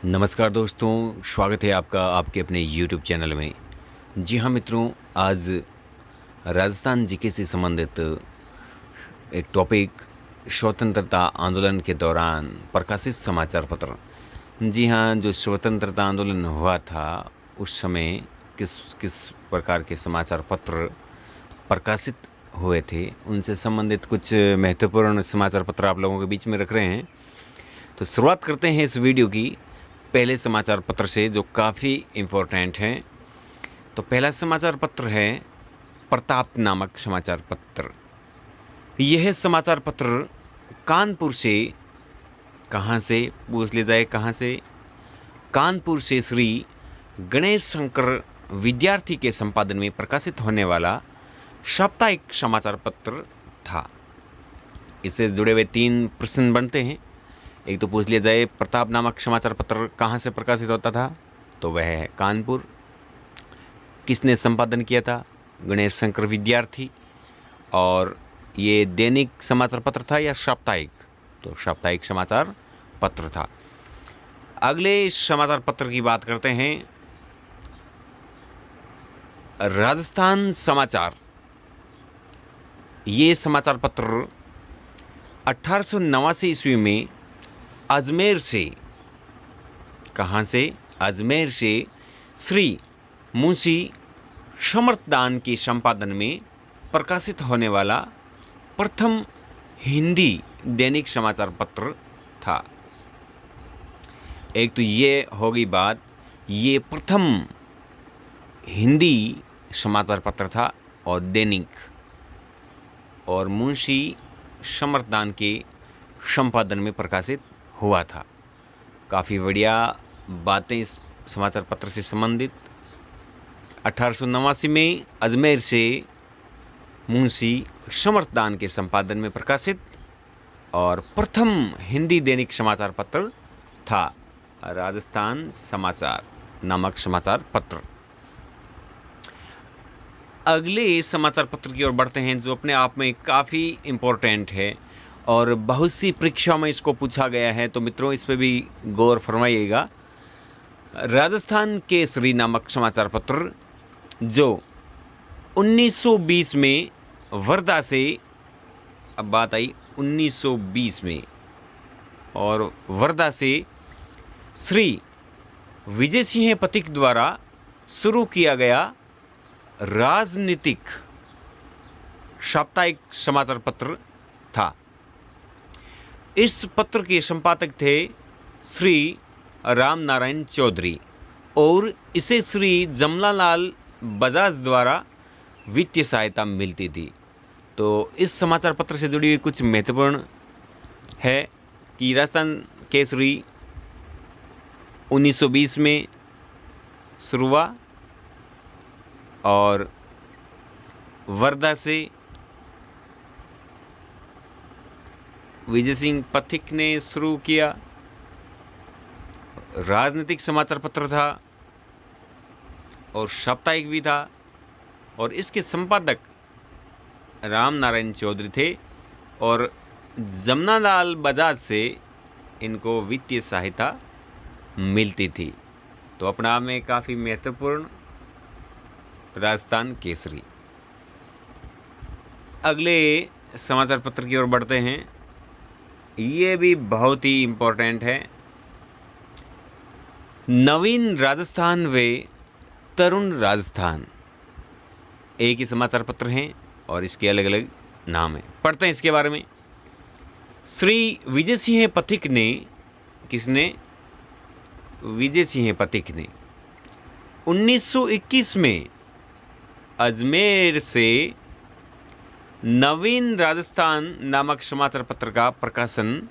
नमस्कार दोस्तों, स्वागत है आपका आपके अपने यूट्यूब चैनल में। जी हाँ मित्रों, आज राजस्थान जीके से संबंधित एक टॉपिक स्वतंत्रता आंदोलन के दौरान प्रकाशित समाचार पत्र। जी हाँ, जो स्वतंत्रता आंदोलन हुआ था उस समय किस किस प्रकार के समाचार पत्र प्रकाशित हुए थे, उनसे संबंधित कुछ महत्वपूर्ण समाचार पत्र आप लोगों के बीच में रख रहे हैं। तो शुरुआत करते हैं इस वीडियो की पहले समाचार पत्र से, जो काफ़ी इम्पोर्टेंट हैं। तो पहला समाचार पत्र है प्रताप नामक समाचार पत्र। यह समाचार पत्र कानपुर से, कहाँ से पूछ ले जाए, कहाँ से? कानपुर से श्री गणेश शंकर विद्यार्थी के संपादन में प्रकाशित होने वाला साप्ताहिक समाचार पत्र था। इससे जुड़े हुए 3 प्रश्न बनते हैं। एक तो पूछ लिया जाए, प्रताप नामक समाचार पत्र कहाँ से प्रकाशित होता था? तो वह है कानपुर। किसने संपादन किया था? गणेश शंकर विद्यार्थी। और ये दैनिक समाचार पत्र था या साप्ताहिक? तो साप्ताहिक समाचार पत्र था। अगले समाचार पत्र की बात करते हैं, राजस्थान समाचार। ये समाचार पत्र 1889 ईस्वी में अजमेर से, कहाँ से? अजमेर से श्री मुंशी समर्थदान के संपादन में प्रकाशित होने वाला प्रथम हिंदी दैनिक समाचार पत्र था। एक तो ये होगी बात, ये प्रथम हिंदी समाचार पत्र था और दैनिक, और मुंशी समर्थदान के संपादन में प्रकाशित हुआ था। काफ़ी बढ़िया बातें इस समाचार पत्र से संबंधित। 1889 में अजमेर से मुंशी समर्थदान के संपादन में प्रकाशित और प्रथम हिंदी दैनिक समाचार पत्र था राजस्थान समाचार नामक समाचार पत्र। अगले समाचार पत्र की ओर बढ़ते हैं, जो अपने आप में काफ़ी इम्पोर्टेंट है और बहुत सी परीक्षा में इसको पूछा गया है। तो मित्रों, इस पे भी गौर फरमाइएगा। राजस्थान केसरी नामक समाचार पत्र, जो 1920 में वर्धा से, अब बात आई 1920 में, और वर्धा से श्री विजय सिंह पथिक द्वारा शुरू किया गया राजनीतिक साप्ताहिक समाचार पत्र था। इस पत्र के संपादक थे श्री राम नारायण चौधरी और इसे श्री जमनालाल बजाज द्वारा वित्तीय सहायता मिलती थी। तो इस समाचार पत्र से जुड़ी हुई कुछ महत्वपूर्ण है कि राजस्थान केसरी 1920 में शुरू हुआ और वर्धा से विजय सिंह पथिक ने शुरू किया। राजनीतिक समाचार पत्र था और साप्ताहिक भी था, और इसके संपादक राम नारायण चौधरी थे और जमनालाल बजाज से इनको वित्तीय सहायता मिलती थी। तो अपना में काफ़ी महत्वपूर्ण राजस्थान केसरी। अगले समाचार पत्र की ओर बढ़ते हैं। ये भी बहुत ही इम्पोर्टेंट है, नवीन राजस्थान व तरुण राजस्थान। एक ही समाचार पत्र हैं और इसके अलग अलग नाम हैं। पढ़ते हैं इसके बारे में। श्री विजय सिंह पथिक ने, किसने? विजय सिंह पथिक ने 1921 में अजमेर से नवीन राजस्थान नामक समाचार पत्र का प्रकाशन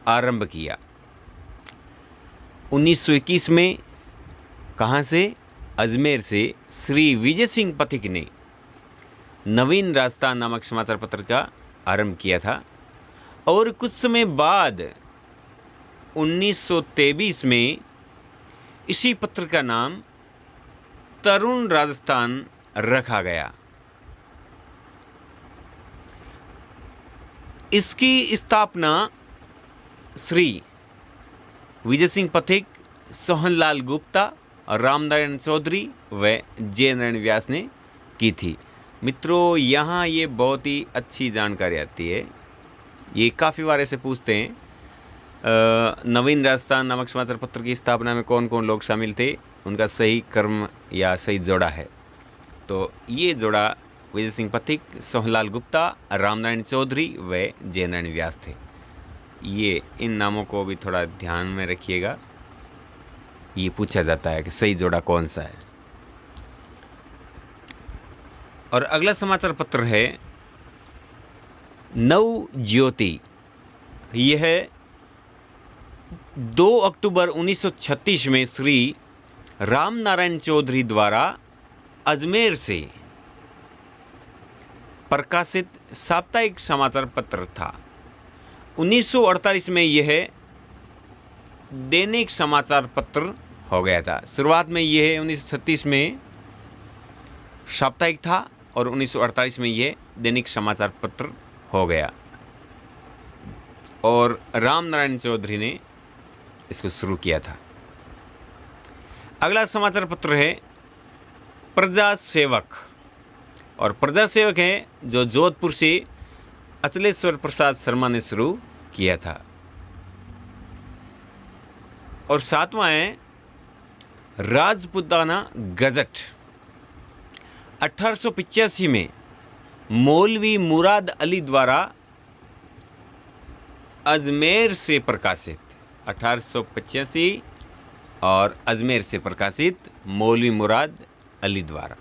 आरंभ किया। 1921 में कहाँ से? अजमेर से श्री विजय सिंह पथिक ने नवीन राजस्थान नामक समाचार पत्र का आरंभ किया था, और कुछ समय बाद 1923 में इसी पत्र का नाम तरुण राजस्थान रखा गया। इसकी स्थापना श्री विजय सिंह पथिक, सोहनलाल गुप्ता, रामनारायण चौधरी व जे नारायण व्यास ने की थी। मित्रों, यहाँ ये बहुत ही अच्छी जानकारी आती है। ये काफ़ी बार ऐसे पूछते हैं, नवीन राजस्थान नामक समाचार पत्र की स्थापना में कौन कौन लोग शामिल थे, उनका सही क्रम या सही जोड़ा है। तो ये जोड़ा विजय सिंह पथिक, सोहनलाल गुप्ता, रामनारायण चौधरी व जे नारायण व्यास थे। ये इन नामों को भी थोड़ा ध्यान में रखिएगा। ये पूछा जाता है कि सही जोड़ा कौन सा है। और अगला समाचार पत्र है नव ज्योति। यह 2 अक्टूबर 1936 में श्री रामनारायण चौधरी द्वारा अजमेर से प्रकाशित साप्ताहिक समाचार पत्र था। 1948 में यह दैनिक समाचार पत्र हो गया था। शुरुआत में यह 1936 में साप्ताहिक था और 1948 में यह दैनिक समाचार पत्र हो गया और रामनारायण चौधरी ने इसको शुरू किया था। अगला समाचार पत्र है प्रजा सेवक। और प्रजा सेवक है जो जोधपुर से अचलेश्वर प्रसाद शर्मा ने शुरू किया था। और 7वां है राजपूताना गजट। 1885 में मौलवी मुराद अली द्वारा अजमेर से प्रकाशित, 1885 और अजमेर से प्रकाशित मौलवी मुराद अली द्वारा।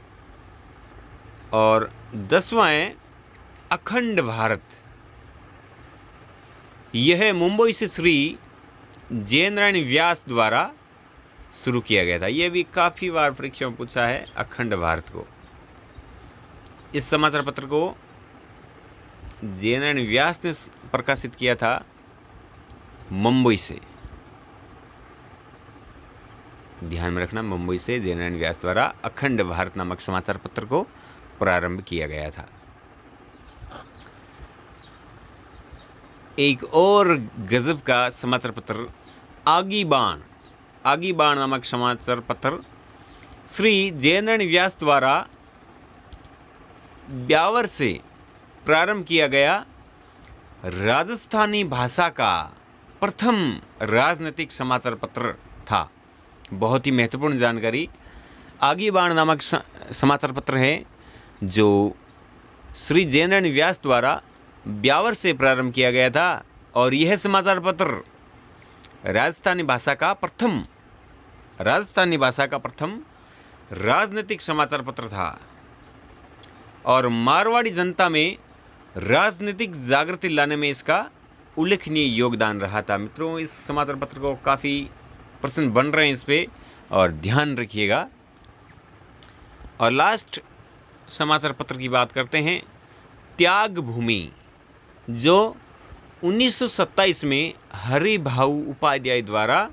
और 10वां है अखंड भारत। यह मुंबई से श्री जे नारायण व्यास द्वारा शुरू किया गया था। यह भी काफ़ी बार परीक्षा में पूछा है, अखंड भारत को। इस समाचार पत्र को जे नारायण व्यास ने प्रकाशित किया था मुंबई से। ध्यान में रखना, मुंबई से जे नारायण व्यास द्वारा अखंड भारत नामक समाचार पत्र को प्रारंभ किया गया था। एक और गजब का समाचार पत्र आगी बाण नामक समाचार पत्र श्री जे नारायण व्यास द्वारा ब्यावर से प्रारंभ किया गया राजस्थानी भाषा का प्रथम राजनीतिक समाचार पत्र था। बहुत ही महत्वपूर्ण जानकारी। आगी बाण नामक समाचार पत्र है जो श्री जे नारायण व्यास द्वारा ब्यावर से प्रारंभ किया गया था और यह समाचार पत्र राजस्थानी भाषा का प्रथम राजनीतिक समाचार पत्र था और मारवाड़ी जनता में राजनीतिक जागृति लाने में इसका उल्लेखनीय योगदान रहा था। मित्रों, इस समाचार पत्र को काफ़ी प्रश्न बन रहे हैं इस पे और ध्यान रखिएगा। और लास्ट समाचार पत्र की बात करते हैं त्याग भूमि, जो 1927 में हरिभाऊ उपाध्याय द्वारा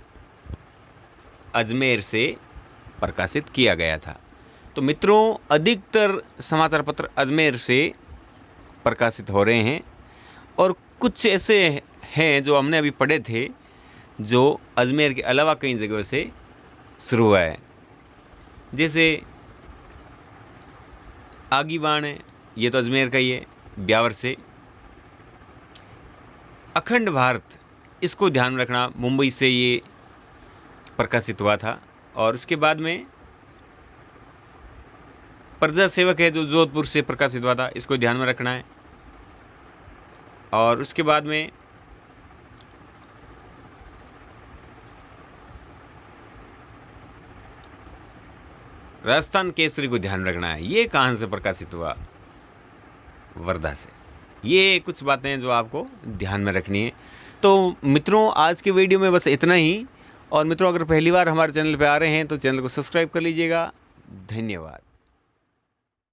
अजमेर से प्रकाशित किया गया था। तो मित्रों, अधिकतर समाचार पत्र अजमेर से प्रकाशित हो रहे हैं और कुछ ऐसे हैं जो हमने अभी पढ़े थे जो अजमेर के अलावा कई जगहों से शुरू हुआ है। जैसे आगी बाण है, ये तो अजमेर का ही है, ब्यावर से। अखंड भारत, इसको ध्यान में रखना, मुंबई से ये प्रकाशित हुआ था। और उसके बाद में प्रजा सेवक है जो जोधपुर से प्रकाशित हुआ था, इसको ध्यान में रखना है। और उसके बाद में राजस्थान केसरी को ध्यान रखना है, ये कहाँ से प्रकाशित हुआ, वर्धा से। ये कुछ बातें जो आपको ध्यान में रखनी है। तो मित्रों, आज के वीडियो में बस इतना ही। और मित्रों, अगर पहली बार हमारे चैनल पर आ रहे हैं तो चैनल को सब्सक्राइब कर लीजिएगा। धन्यवाद।